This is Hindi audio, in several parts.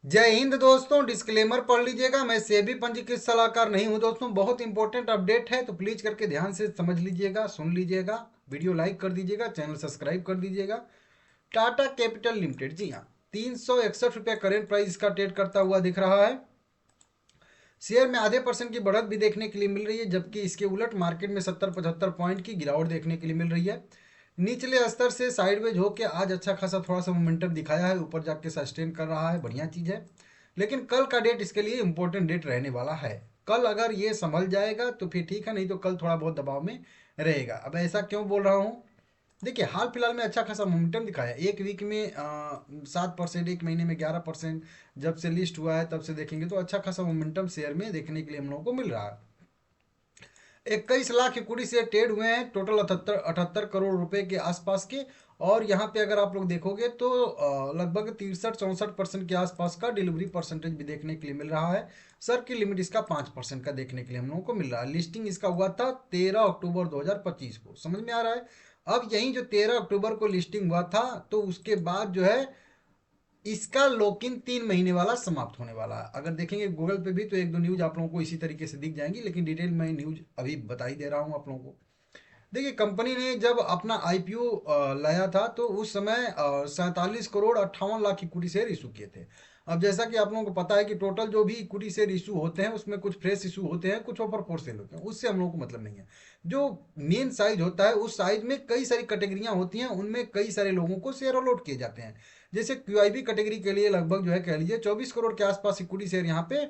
जय हिंद दोस्तों। डिस्क्लेमर पढ़ लीजिएगा, मैं सेबी पंजीकृत सलाहकार नहीं हूं दोस्तों। बहुत इंपॉर्टेंट अपडेट है तो प्लीज करके ध्यान से समझ लीजिएगा, सुन लीजिएगा। वीडियो लाइक कर दीजिएगा, चैनल सब्सक्राइब कर दीजिएगा। टाटा कैपिटल लिमिटेड, जी हाँ, 361 रुपया करेंट प्राइस इसका ट्रेड करता हुआ दिख रहा है। शेयर में आधे % की बढ़त भी देखने के लिए मिल रही है, जबकि इसके उलट मार्केट में 70-75 पॉइंट की गिरावट देखने के लिए मिल रही है। निचले स्तर से साइडवेज होकर आज अच्छा खासा थोड़ा सा मोमेंटम दिखाया है, ऊपर जाके सस्टेन कर रहा है, बढ़िया चीज है। लेकिन कल का डेट इसके लिए इंपॉर्टेंट डेट रहने वाला है। कल अगर ये संभल जाएगा तो फिर ठीक है, नहीं तो कल थोड़ा बहुत दबाव में रहेगा। अब ऐसा क्यों बोल रहा हूँ, देखिए हाल फिलहाल में अच्छा खासा मोमेंटम दिखाया। एक वीक में 7%, एक महीने में 11%। जब से लिस्ट हुआ है तब से देखेंगे तो अच्छा खासा मोमेंटम शेयर में देखने के लिए हम लोगों को मिल रहा है। 21 लाख इक्विटी शेयर ट्रेड हुए हैं, टोटल 78 करोड़ रुपए के आसपास के। और यहाँ पे अगर आप लोग देखोगे तो लगभग 63-64% के आसपास का डिलीवरी परसेंटेज भी देखने के लिए मिल रहा है। सर की लिमिट इसका 5% का देखने के लिए हम लोगों को मिल रहा है। लिस्टिंग इसका हुआ था 13 अक्टूबर 2025 को, समझ में आ रहा है। अब यही जो 13 अक्टूबर को लिस्टिंग हुआ था, तो उसके बाद जो है इसका लॉक इन 3 महीने वाला समाप्त होने वाला है। अगर देखेंगे गूगल पे भी तो एक दो न्यूज आप लोगों को इसी तरीके से दिख जाएंगी, लेकिन डिटेल में न्यूज अभी बता ही दे रहा हूँ आप लोगों को। देखिए कंपनी ने जब अपना आईपीओ लाया था तो उस समय 47 crore 58 lakh equity share issue किए थे। अब जैसा कि आप लोगों को पता है कि टोटल जो भी इक्विटी शेयर इशू होते हैं उसमें कुछ फ्रेश इशू होते हैं, कुछ ओवर फोर सेल होते हैं, उससे हम लोगों को मतलब नहीं है। जो मेन साइज होता है उस साइज में कई सारी कैटेगरियां होती हैं, उनमें कई सारे लोगों को शेयर अलॉट किए जाते हैं। जैसे क्यूआईबी कैटेगरी के लिए लगभग जो है कह लीजिए 24 करोड़ के आसपास इक्विटी शेयर यहाँ पे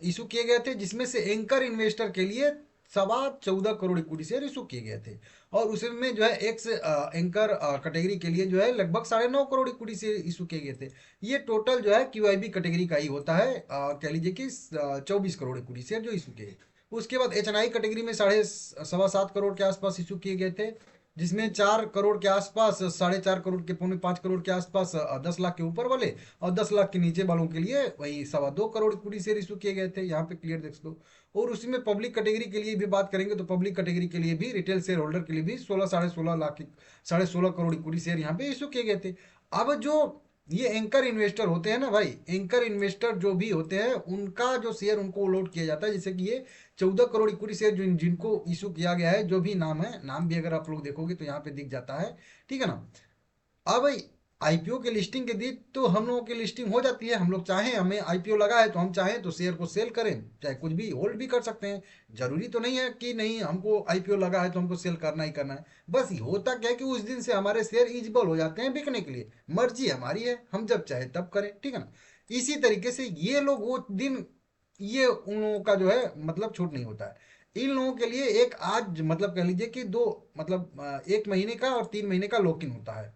इशू किए गए थे, जिसमें से एंकर इन्वेस्टर के लिए 14.25 करोड़ इक्विटी शेयर इशू किए गए थे। और उसमें जो है एक्स एंकर कैटेगरी के लिए जो है लगभग 9.5 करोड़ इक्विटी शेयर इशू किए गए थे। ये टोटल जो है क्यूआईबी कैटेगरी का ही होता है, कह लीजिए कि 24 करोड़ इक्विटी शेयर जो इशू किए। उसके बाद एच कैटेगरी में साढ़े सवा सात करोड़ के आसपास इशू किए गए थे, जिसमें 4 करोड़ के आसपास, 4.5 करोड़ के, 4.25 करोड़ के आसपास 10 लाख के ऊपर वाले, और 10 लाख के नीचे वालों के लिए वही 2.25 करोड़ इक्विटी शेयर इशू किए गए थे। यहाँ पे क्लियर देख दो। और उसी में पब्लिक कैटेगरी के लिए भी बात करेंगे तो पब्लिक कैटेगरी के लिए भी, रिटेल शेयर होल्डर के लिए भी 16 साढ़े 16 लाख, 16.5 करोड़ इक्विटी शेयर यहाँ पे इशू किए गए थे। अब जो ये एंकर इन्वेस्टर होते हैं ना भाई, एंकर इन्वेस्टर जो भी होते हैं उनका जो शेयर उनको अलॉट किया जाता है, जैसे कि ये 14 करोड़ इक्विटी शेयर जिनको इशू किया गया है, जो भी नाम है, नाम भी अगर आप लोग देखोगे तो यहाँ पे दिख जाता है, ठीक है ना। अब आईपीओ के लिस्टिंग के दिन तो हम लोगों की लिस्टिंग हो जाती है। हम लोग चाहें, हमें आईपीओ लगा है तो हम चाहें तो शेयर को सेल करें, चाहे कुछ भी होल्ड भी कर सकते हैं। जरूरी तो नहीं है कि नहीं हमको आईपीओ लगा है तो हमको सेल करना ही करना है। बस होता क्या है कि उस दिन से हमारे शेयर इजिबल हो जाते हैं बिकने के लिए। मर्जी हमारी है, हम जब चाहे तब करें, ठीक है ना। इसी तरीके से ये लोग वो दिन, ये उन लोगों का जो है मतलब छूट नहीं होता है। इन लोगों के लिए एक आज मतलब कह लीजिए कि दो, मतलब 1 महीने का और 3 महीने का लॉक इन होता है।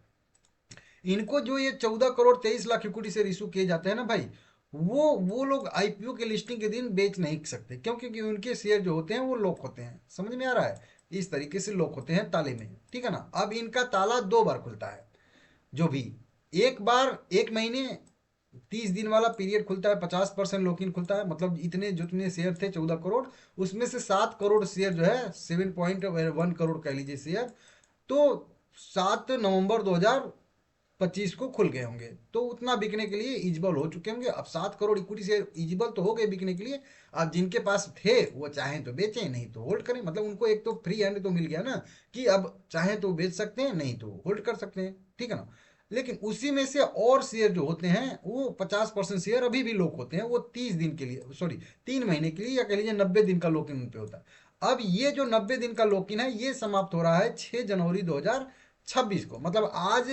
इनको जो ये 14 crore 23 lakh equity share issue किए जाते हैं ना भाई, वो लोग आईपीओ के लिस्टिंग के दिन बेच नहीं सकते, क्योंकि उनके शेयर जो होते हैं वो लॉक होते हैं, समझ में आ रहा है। इस तरीके से लॉक होते हैं ताले में, ठीक है ना। अब इनका ताला 2 बार खुलता है। जो भी एक बार 1 महीने 30 दिन वाला पीरियड खुलता है, 50% लॉक इन खुलता है, मतलब इतने जितने शेयर थे 14 करोड़, उसमें से 7 करोड़ शेयर जो है, 7.1 करोड़ कह लीजिए शेयर, तो 7 नवंबर 2025 को खुल गए होंगे, तो उतना बिकने के लिए इजिबल हो चुके होंगे। अब 7 करोड़ इक्विटी शेयर इजिबल तो हो गए बिकने के लिए। अब जिनके पास थे वो चाहें तो बेचें, नहीं तो होल्ड करें। मतलब उनको एक तो फ्री हैंड तो मिल गया ना, कि अब चाहें तो बेच सकते हैं, नहीं तो होल्ड कर सकते हैं, ठीक है ना। लेकिन उसी में से और शेयर जो होते हैं वो 50% शेयर अभी भी लॉक होते हैं, वो 30 दिन के लिए, सॉरी 3 महीने के लिए, या कह लीजिए 90 दिन का लॉक इन उन पे होता है। अब ये जो 90 दिन का लॉक इन है ये समाप्त हो रहा है 6 जनवरी 2026 को, मतलब आज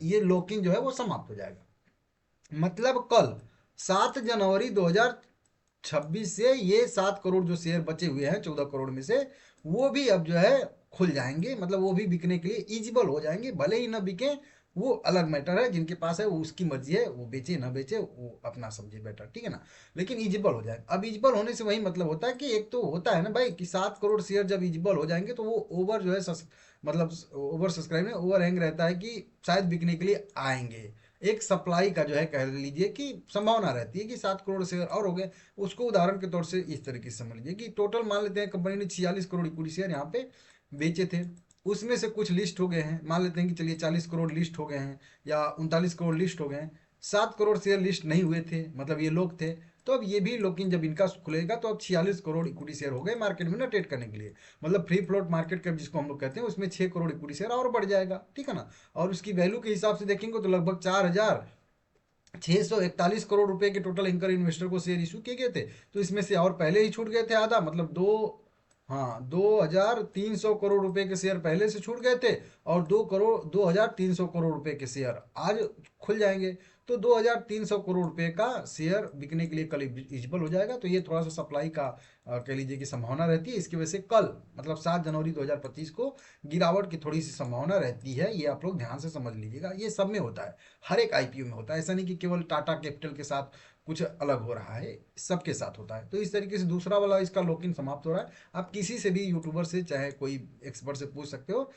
ये लॉक इन जो है वो समाप्त हो जाएगा। मतलब कल 7 जनवरी 2026 से ये 7 करोड़ जो शेयर बचे हुए हैं 14 करोड़ में से, वो भी अब जो है खुल जाएंगे, मतलब वो भी बिकने के लिए इजिबल हो जाएंगे। भले ही ना बिके, वो अलग मैटर है, जिनके पास है वो उसकी मर्जी है, वो बेचे ना बेचे वो अपना समझे बेटर, ठीक है ना। लेकिन इजिबल हो जाए। अब इजिबल होने से वही मतलब होता है कि एक तो होता है ना भाई कि 7 करोड़ शेयर जब इजिबल हो जाएंगे तो वो ओवर जो है मतलब ओवर सब्सक्राइब में ओवर हैंग रहता है कि शायद बिकने के लिए आएंगे। एक सप्लाई का जो है कह लीजिए कि संभावना रहती है कि 7 करोड़ शेयर और हो गए। उसको उदाहरण के तौर से इस तरीके से समझ लीजिए कि टोटल मान लेते हैं कंपनी ने 46 करोड़ इक्विटी शेयर यहाँ पे बेचे थे। उसमें से कुछ लिस्ट हो गए हैं, मान लेते हैं कि चलिए 40 करोड़ लिस्ट हो गए हैं या 39 करोड़ लिस्ट हो गए हैं। 7 करोड़ शेयर लिस्ट नहीं हुए थे, मतलब ये लोग थे। तो अब ये भी, लेकिन जब इनका खुलेगा तो अब 46 करोड़ इक्विटी शेयर हो गए मार्केट में ना ट्रेड करने के लिए। मतलब फ्री फ्लोट मार्केट कैप जिसको हम लोग कहते हैं, उसमें 6 करोड़ इक्विटी शेयर और बढ़ जाएगा, ठीक है ना। और उसकी वैल्यू के हिसाब से देखेंगे तो लगभग 4,641 करोड़ रुपए के टोटल एंकर इन्वेस्टर को शेयर इशू किए गए थे। तो इसमें से और पहले ही छूट गए थे आधा, मतलब दो, हाँ, 2,300 करोड़ रुपए के शेयर पहले से छूट गए थे, और 2,300 करोड़ रुपए के शेयर आज खुल जाएंगे। तो 2,300 करोड़ रुपए का शेयर बिकने के लिए कल एलिजिबल हो जाएगा। तो ये थोड़ा सा सप्लाई का कह लीजिए कि संभावना रहती है। इसकी वजह से कल मतलब 7 जनवरी 2025 को गिरावट की थोड़ी सी संभावना रहती है। ये आप लोग ध्यान से समझ लीजिएगा, ये सब में होता है, हर एक आईपीओ में होता है। ऐसा नहीं कि केवल टाटा कैपिटल के साथ कुछ अलग हो रहा है, सबके साथ होता है। तो इस तरीके से दूसरा वाला इसका लॉक इन समाप्त हो रहा है। आप किसी से भी यूट्यूबर से चाहे कोई एक्सपर्ट से पूछ सकते हो।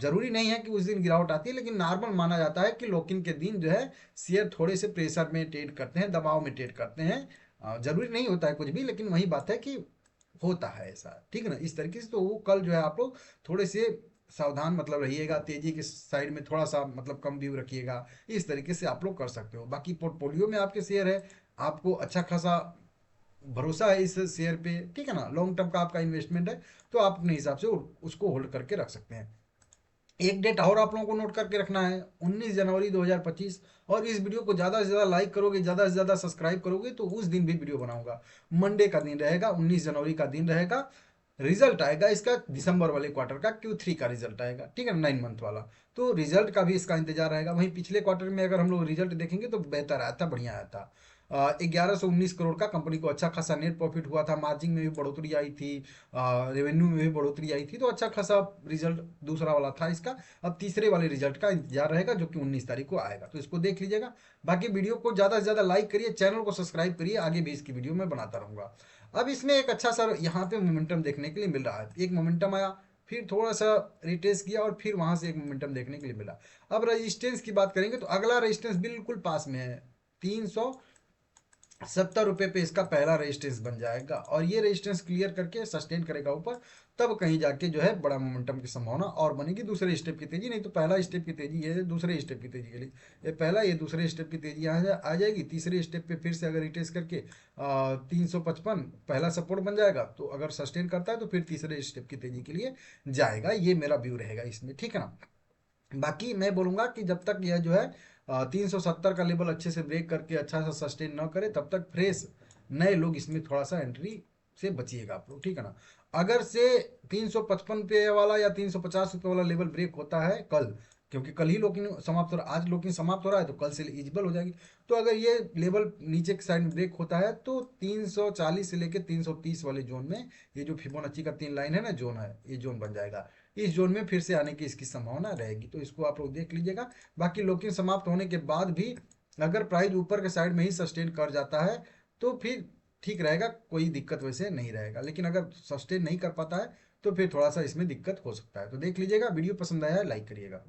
जरूरी नहीं है कि उस दिन गिरावट आती है, लेकिन नॉर्मल माना जाता है कि लॉक इन के दिन जो है शेयर थोड़े से प्रेशर में ट्रेड करते हैं, दबाव में ट्रेड करते हैं। जरूरी नहीं होता है कुछ भी, लेकिन वही बात है कि होता है ऐसा, ठीक है ना। इस तरीके से तो वो कल जो है आप लोग थोड़े से सावधान मतलब रहिएगा, तेजी के साइड में थोड़ा सा मतलब कम व्यू रखिएगा। इस तरीके से आप लोग कर सकते हो। बाकी पोर्टफोलियो में आपके शेयर है, आपको अच्छा खासा भरोसा है इस शेयर पे, ठीक है ना, लॉन्ग टर्म का आपका इन्वेस्टमेंट है, तो आप अपने हिसाब से उसको होल्ड करके रख सकते हैं। एक डेट और आप लोगों को नोट करके रखना है, 19 जनवरी 2025। और इस वीडियो को ज़्यादा से ज़्यादा लाइक करोगे, ज़्यादा से ज़्यादा सब्सक्राइब करोगे, तो उस दिन भी वीडियो बनाऊंगा। मंडे का दिन रहेगा, 19 जनवरी का दिन रहेगा। रिजल्ट आएगा इसका दिसंबर वाले क्वार्टर का, Q3 का रिजल्ट आएगा, ठीक है, 9 मंथ वाला। तो रिजल्ट का भी इसका इंतजार रहेगा। वहीं पिछले क्वार्टर में अगर हम लोग रिजल्ट देखेंगे तो बेहतर आया था, बढ़िया आया था। 1119 करोड़ का कंपनी को अच्छा खासा नेट प्रॉफिट हुआ था, मार्जिन में भी बढ़ोतरी आई थी, रेवेन्यू में भी बढ़ोतरी आई थी। तो अच्छा खासा रिजल्ट दूसरा वाला था इसका। अब तीसरे वाले रिजल्ट का इंतजार रहेगा, जो कि 19 तारीख को आएगा, तो इसको देख लीजिएगा। बाकी वीडियो को ज़्यादा से ज़्यादा लाइक करिए, चैनल को सब्सक्राइब करिए, आगे भी इसकी वीडियो मैं बनाता रहूँगा। अब इसमें एक अच्छा सा यहाँ पे मोमेंटम देखने के लिए मिल रहा है। एक मोमेंटम आया, फिर थोड़ा सा रिटेस्ट किया, और फिर वहां से एक मोमेंटम देखने के लिए मिला। अब रेजिस्टेंस की बात करेंगे तो अगला रेजिस्टेंस बिल्कुल पास में है, 370 रुपये पे इसका पहला रेजिस्टेंस बन जाएगा। और ये रेजिस्टेंस क्लियर करके सस्टेन करेगा ऊपर, तब कहीं जाके जो है बड़ा मोमेंटम की संभावना और बनेगी दूसरे स्टेप की तेजी। नहीं तो पहला स्टेप की तेजी ये दूसरे स्टेप की तेजी के लिए, ये पहला, ये दूसरे स्टेप की तेजी आ जाएगी। तीसरे स्टेप पे फिर से अगर रिटेस्ट करके 355 पहला सपोर्ट बन जाएगा, तो अगर सस्टेन करता है तो फिर तीसरे स्टेप की तेजी के लिए जाएगा। ये मेरा व्यू रहेगा इसमें, ठीक है ना। बाकी मैं बोलूंगा कि जब तक यह जो है 370 का लेवल अच्छे से ब्रेक करके अच्छा सा सस्टेन न करे, तब तक फ्रेश नए लोग इसमें थोड़ा सा एंट्री से बचिएगा आप लोग, ठीक है ना। अगर से 355 पे वाला या 350 रुपये वाला लेवल ब्रेक होता है कल, क्योंकि कल ही लोकिंग समाप्त हो रहा है, आज लोकिंग समाप्त हो रहा है, तो कल से एलिजिबल हो जाएगी। तो अगर ये लेवल नीचे की साइड में ब्रेक होता है, तो 340 से लेकर 330 वाले जोन में, ये जो फिबोनाची का 3 लाइन है ना, जोन है, ये जोन बन जाएगा। इस जोन में फिर से आने की इसकी संभावना रहेगी, तो इसको आप लोग देख लीजिएगा। बाकी लोकिंग समाप्त होने के बाद भी अगर प्राइस ऊपर के साइड में ही सस्टेन कर जाता है, तो फिर ठीक रहेगा, कोई दिक्कत वैसे नहीं रहेगा। लेकिन अगर सस्टेन नहीं कर पाता है, तो फिर थोड़ा सा इसमें दिक्कत हो सकता है। तो देख लीजिएगा, वीडियो पसंद आया है लाइक करिएगा।